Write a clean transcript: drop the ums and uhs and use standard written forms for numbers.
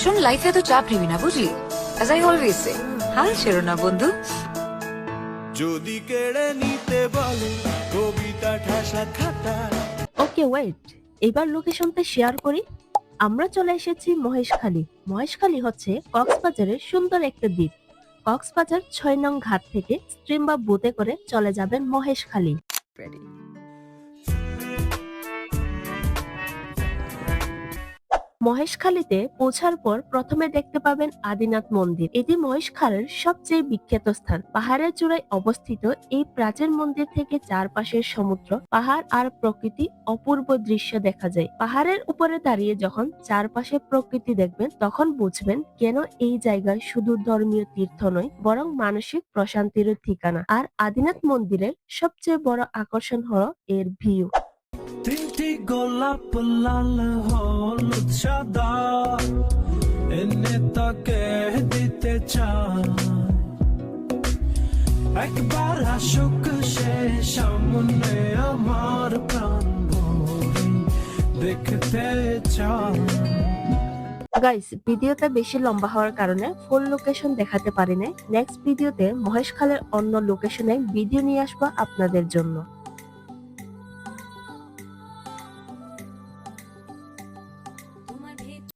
শোন, লাইফে তো চাপ নিবি না, বুঝলি? As I always say, হাল ছেড়ো না বন্ধু। যদি কেড়ে নিতে বলে কবিতা ঠাসা খাতা। ওকে ওয়েট, এবার লোকেশনটা শেয়ার করি। আমরা চলে এসেছি মহেশখালী। মহেশখালী হচ্ছে কক্সবাজারের সুন্দর একটা দ্বীপ। কক্সবাজার 6 নং ঘাট থেকে স্ট্রিম বা বোটে করে চলে যাবেন মহেশখালী। মহেশখালীতে পৌঁছার পর প্রথমে দেখতে পাবেন আদিনাথ মন্দির। এটি মহেশখালীর সবচেয়ে বিখ্যাত স্থান। পাহাড়ের চূড়ায় অবস্থিত এই প্রাচীন মন্দির থেকে চারপাশের সমুদ্র, পাহাড় আর প্রকৃতি অপূর্ব দৃশ্য দেখা যায়। পাহাড়ের উপরে দাঁড়িয়ে যখন চারপাশে প্রকৃতি দেখবেন তখন বুঝবেন কেন এই জায়গায় শুধু ধর্মীয় তীর্থ নয় বরং মানসিক প্রশান্তির ঠিকানা। আর আদিনাথ মন্দিরের সবচেয়ে বড় আকর্ষণ হলো এর ভিউ। তিনটি গোলাপ লাল হলুদ সাদা এনে তাকে দিতে চাই, একবার আসুক সে সামনে আমার প্রাণ ভরে দেখতে চাই। গাইস, ভিডিওটা বেশি লম্বা হওয়ার কারণে ফুল লোকেশন দেখাতে পারি নাই। নেক্সট ভিডিওতে মহেশখালীর অন্য লোকেশনে ভিডিও নিয়ে আসবো আপনাদের জন্য।